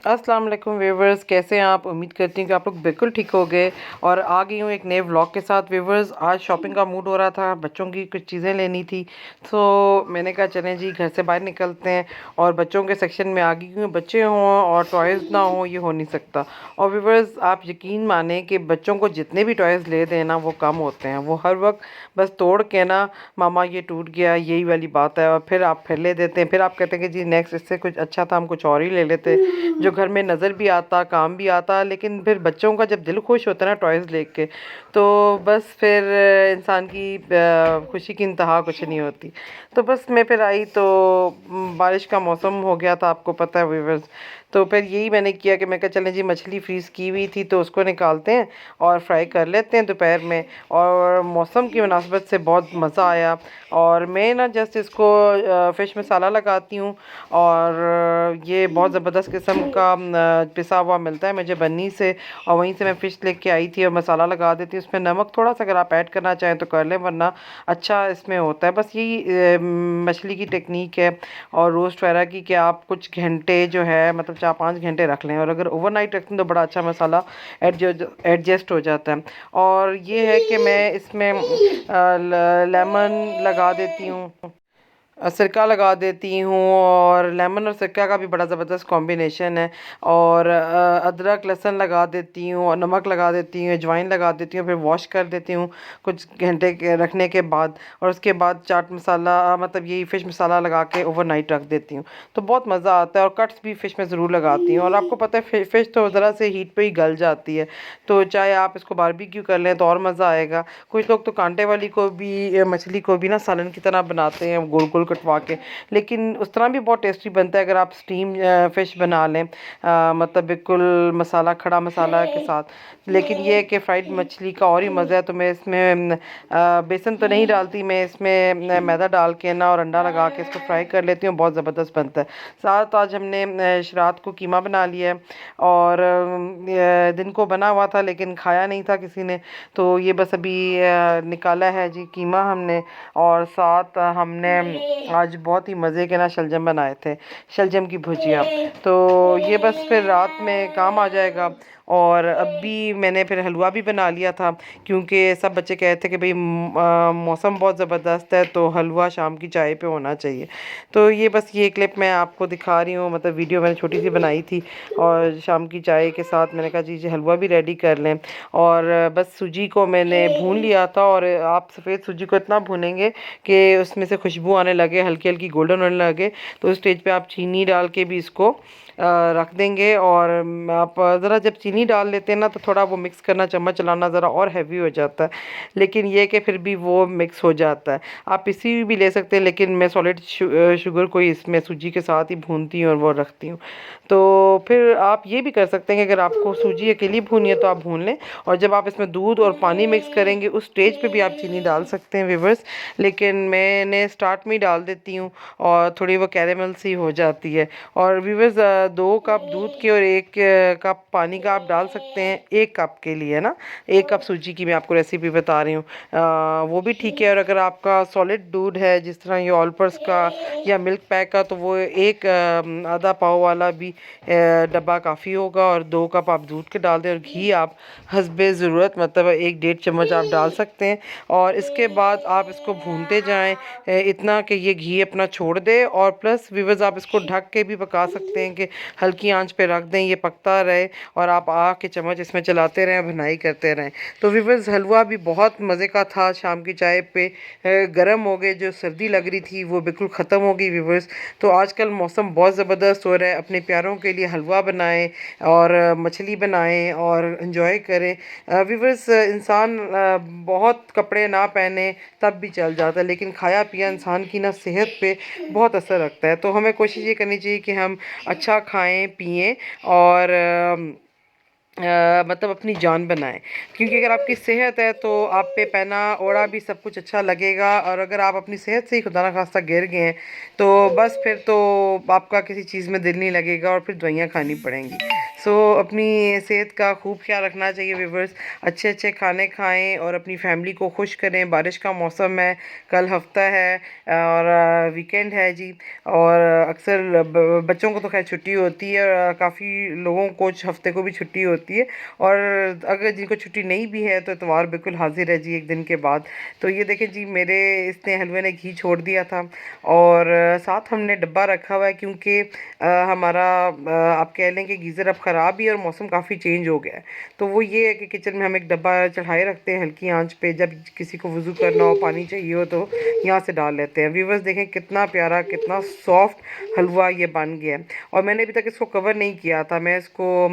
अस्सलाम वालेकुम व्यूवर्स, कैसे हैं आप। उम्मीद करती हूँ कि आप लोग बिल्कुल ठीक हो गए। और आ गई हूँ एक नए व्लॉग के साथ। व्यूवर्स, आज शॉपिंग का मूड हो रहा था, बच्चों की कुछ चीज़ें लेनी थी, तो मैंने कहा चलें जी घर से बाहर निकलते हैं। और बच्चों के सेक्शन में आ गई हूँ। बच्चे हों और टॉयज़ ना हो, ये हो नहीं सकता। और व्यूवर्स, आप यकीन माने कि बच्चों को जितने भी टॉयज़ ले दें ना, वो कम होते हैं। वो हर वक्त बस तोड़ के ना, मामा ये टूट गया, यही वाली बात है। और फिर आप फिर ले देते हैं। फिर आप कहते हैं कि जी नेक्स्ट इससे कुछ अच्छा था, हम कुछ और ही ले लेते, जो घर में नज़र भी आता, काम भी आता। लेकिन फिर बच्चों का जब दिल खुश होता है ना टॉयज़ लेके के, तो बस फिर इंसान की खुशी की इंतहा कुछ नहीं होती। तो बस मैं फिर आई तो बारिश का मौसम हो गया था, आपको पता है व्यूवर्स। तो फिर यही मैंने किया कि मैं कहा चलें जी, मछली फ्रीज़ की हुई थी तो उसको निकालते हैं और फ्राई कर लेते हैं दोपहर में। और मौसम की मुनासबत से बहुत मज़ा आया। और मैं ना जस्ट इसको फ़िश मसाला लगाती हूँ। और ये बहुत ज़बरदस्त किस्म का पिसा हुआ मिलता है मुझे बन्नी से। और वहीं से मैं फ़िश लेके आई थी और मसाला लगा देती हूँ। उसमें नमक थोड़ा सा अगर आप ऐड करना चाहें तो कर लें, वरना अच्छा इसमें होता है। बस यही मछली की टेक्निक है और रोस्ट वगैरह की, कि आप कुछ घंटे जो है मतलब 4-5 घंटे रख लें। और अगर ओवरनाइट रखते हैं तो बड़ा अच्छा मसाला एडजस्ट हो जाता है। और ये है कि मैं इसमें लेमन लगा देती हूँ, सिरका लगा देती हूँ। और लेमन और सिरका का भी बड़ा ज़बरदस्त कॉम्बिनेशन है। और अदरक लहसुन लगा देती हूँ और नमक लगा देती हूँ, अजवाइन लगा देती हूँ, फिर वॉश कर देती हूँ कुछ घंटे के रखने के बाद। और उसके बाद चाट मसाला मतलब यही फ़िश मसाला लगा के ओवरनाइट रख देती हूँ। तो बहुत मज़ा आता है। और कट्स भी फ़िश में ज़रूर लगाती हूँ। और आपको पता है फ़िश तो ज़रा से हीट पे ही गल जाती है, तो चाहे आप इसको बारबेक्यू कर लें तो और मज़ा आएगा। कुछ लोग तो कांटे वाली को भी, मछली को भी ना सालन की तरह बनाते हैं गोल गोल कटवा के, लेकिन उस तरह भी बहुत टेस्टी बनता है अगर आप स्टीम फ़िश बना लें, मतलब बिल्कुल मसाला, खड़ा मसाला के साथ। लेकिन ये है कि फ्राइड मछली का और ही मज़ा है। तो मैं इसमें बेसन तो नहीं डालती, मैं इसमें मैदा डाल के ना और अंडा लगा के इसको फ्राई कर लेती हूँ, बहुत ज़बरदस्त बनता है। साथ आज हमने रात को कीमा बना लिया है। और दिन को बना हुआ था लेकिन खाया नहीं था किसी ने, तो ये बस अभी निकाला है जी कीमा हमने। और साथ हमने आज बहुत ही मज़े के ना शलजम बनाए थे, शलजम की भुजिया। तो ये बस फिर रात में काम आ जाएगा। और अभी मैंने फिर हलवा भी बना लिया था, क्योंकि सब बच्चे कह रहे थे कि भाई मौसम बहुत ज़बरदस्त है तो हलवा शाम की चाय पे होना चाहिए। तो ये बस ये क्लिप मैं आपको दिखा रही हूँ, मतलब वीडियो मैंने छोटी सी बनाई थी। और शाम की चाय के साथ मैंने कहा जी हलवा भी रेडी कर लें। और बस सूजी को मैंने भून लिया था। और आप सफ़ेद सूजी को इतना भूनेंगे कि उसमें से खुशबू आने लगे, हल्की हल्की गोल्डन होने लगे, तो उस स्टेज पे आप चीनी डाल के भी इसको रख देंगे। और आप ज़रा जब चीनी डाल लेते हैं ना तो थोड़ा वो मिक्स करना, चम्मच चलाना ज़रा और हैवी हो जाता है, लेकिन ये कि फिर भी वो मिक्स हो जाता है। आप पिसी हुई भी ले सकते हैं, लेकिन मैं सॉलिड शुगर को ही इसमें सूजी के साथ ही भूनती हूँ और वो रखती हूँ। तो फिर आप ये भी कर सकते हैं कि अगर आपको सूजी अकेली भूनी है तो आप भून लें, और जब आप इसमें दूध और पानी मिक्स करेंगे उस स्टेज पे भी आप चीनी डाल सकते हैं व्यूवर्स। लेकिन मैंने स्टार्ट में ही डाल देती हूँ और थोड़ी वो कैरेमल सी हो जाती है। और व्यूवर्स, 2 कप दूध के और 1 कप पानी का आप डाल सकते हैं 1 कप के लिए ना। 1 कप सूजी की मैं आपको रेसिपी बता रही हूँ, वो भी ठीक है। और अगर आपका सॉलिड दूध है जिस तरह ये ऑलपर्स का या मिल्क पैक का, तो वो एक आधा पाव वाला भी डब्बा काफ़ी होगा। और 2 कप आप दूध के डाल दें और घी आप हस्बे ज़रूरत, मतलब 1-1.5 चम्मच आप डाल सकते हैं। और इसके बाद आप इसको भूनते जाएं इतना कि ये घी अपना छोड़ दे। और प्लस व्यूअर्स, आप इसको ढक के भी पका सकते हैं कि हल्की आंच पे रख दें, ये पकता रहे और आप आके चम्मच इसमें चलाते रहें, भुनाई करते रहें। तो व्यूअर्स, हलवा भी बहुत मज़े का था। शाम की चाय पे गर्म हो गए, जो सर्दी लग रही थी वो बिल्कुल ख़त्म हो गई व्यूअर्स। तो आजकल मौसम बहुत ज़बरदस्त हो रहा है, अपने प्यारों के लिए हलवा बनाएं और मछली बनाएं और इन्जॉय करें। व्यूअर्स, इंसान बहुत कपड़े ना पहने तब भी चल जाता है, लेकिन खाया पिया इंसान की ना सेहत पे बहुत असर रखता है। तो हमें कोशिश ये करनी चाहिए कि हम अच्छा खाएं पिएं और मतलब अपनी जान बनाएं। क्योंकि अगर आपकी सेहत है तो आप पे पहना ओढ़ा भी सब कुछ अच्छा लगेगा। और अगर आप अपनी सेहत से ही खुदा ना खास्ता गिर गए हैं तो बस फिर तो आपका किसी चीज़ में दिल नहीं लगेगा और फिर दवाइयाँ खानी पड़ेंगी। सो अपनी सेहत का खूब ख्याल रखना चाहिए व्यूवर्स। अच्छे अच्छे खाने खाएं और अपनी फैमिली को खुश करें। बारिश का मौसम है, कल हफ्ता है और वीकेंड है जी। और अक्सर बच्चों को तो खैर छुट्टी होती है और काफ़ी लोगों को कुछ हफ्ते को भी छुट्टी होती है। और अगर जिनको छुट्टी नहीं भी है तो इतवार बिल्कुल हाजिर है जी, एक दिन के बाद। तो ये देखें जी, मेरे इसने हलवे ने घी छोड़ दिया था और साथ हमने डब्बा रखा हुआ है क्योंकि हमारा आप कह लें कि गीज़र अब ख़राब ही है और मौसम काफ़ी चेंज हो गया है। तो वो ये है कि किचन में हम एक डब्बा चढ़ाए रखते हैं हल्की आंच पे, जब किसी को वज़ू करना हो, पानी चाहिए हो तो यहाँ से डाल लेते हैं। व्यूवर्स देखें कितना प्यारा, कितना सॉफ्ट हलवा ये बन गया है। और मैंने अभी तक इसको कवर नहीं किया था, मैं इसको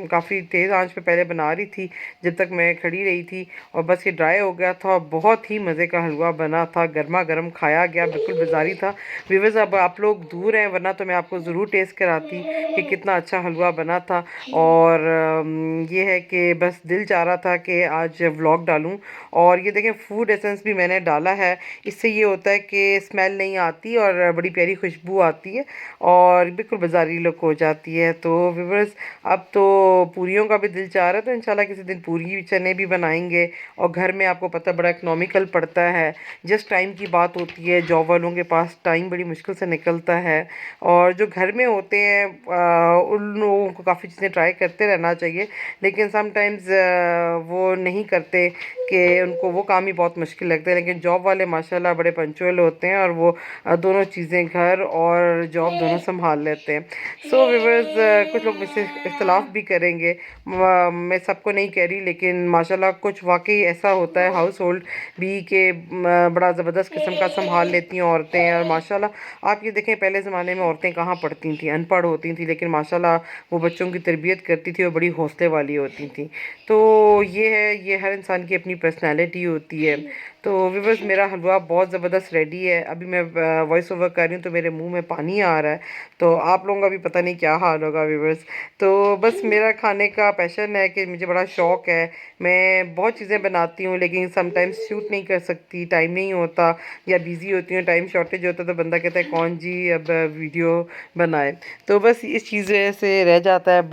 काफ़ी तेज़ आंच पे पहले बना रही थी जब तक मैं खड़ी रही थी, और बस ये ड्राई हो गया था। बहुत ही मज़े का हलवा बना था, गर्मा गर्म खाया गया, बिल्कुल बाज़ारी था। व्यूवर्स अब आप लोग दूर हैं, वरना तो मैं आपको ज़रूर टेस्ट कराती कि कितना अच्छा हलवा बना था। और ये है कि बस दिल चाह रहा था कि आज व्लॉग डालूं। और ये देखें फूड एसेंस भी मैंने डाला है, इससे ये होता है कि स्मेल नहीं आती और बड़ी प्यारी खुशबू आती है और बिल्कुल बाज़ारी लुक हो जाती है। तो व्यूवर्स अब तो पूरियों का भी दिल चाह रहा है, तो इंशाल्लाह किसी दिन पूरी चने भी बनाएंगे। और घर में आपको पता बड़ा इकनॉमिकल पड़ता है, जस्ट टाइम की बात होती है, जॉब वालों के पास टाइम बड़ी मुश्किल से निकलता है। और जो घर में होते हैं उन लोगों को काफ़ी चीज़ें ट्राई करते रहना चाहिए, लेकिन समटाइम्स वो नहीं करते कि उनको वो काम ही बहुत मुश्किल लगता है। लेकिन जॉब वाले माशाल्लाह बड़े पंचुअल होते हैं और वो दोनों चीज़ें, घर और जॉब दोनों संभाल लेते हैं। सो व्यूवर्स कुछ लोग मुझसे इख्तलाफ भी करेंगे, मैं सबको नहीं कह रही, लेकिन माशाल्लाह कुछ वाकई ऐसा होता है हाउस होल्ड भी के बड़ा ज़बरदस्त किस्म का संभाल लेती हैं औरतें। और माशाल्लाह आप ये देखें, पहले ज़माने में औरतें कहाँ पढ़ती थी, अनपढ़ होती थी, लेकिन माशाल्लाह वो बच्चों की तरबियत करती थी और बड़ी हौसले वाली होती थी। तो ये है, ये हर इंसान की अपनी पर्सनैलिटी होती है। तो व्यूवर्स मेरा हलवा बहुत ज़बरदस्त रेडी है। अभी मैं वॉइस ओवर कर रही हूँ तो मेरे मुंह में पानी आ रहा है, तो आप लोगों का भी पता नहीं क्या हाल होगा व्यूवर्स। तो बस मेरा खाने का पैशन है कि मुझे बड़ा शौक़ है, मैं बहुत चीज़ें बनाती हूँ, लेकिन समटाइम्स शूट नहीं कर सकती, टाइम नहीं होता या बिज़ी होती हूँ, टाइम शॉर्टेज होता है, तो बंदा कहता है कौन जी अब वीडियो बनाए। तो बस इस चीज़ से रह जाता है।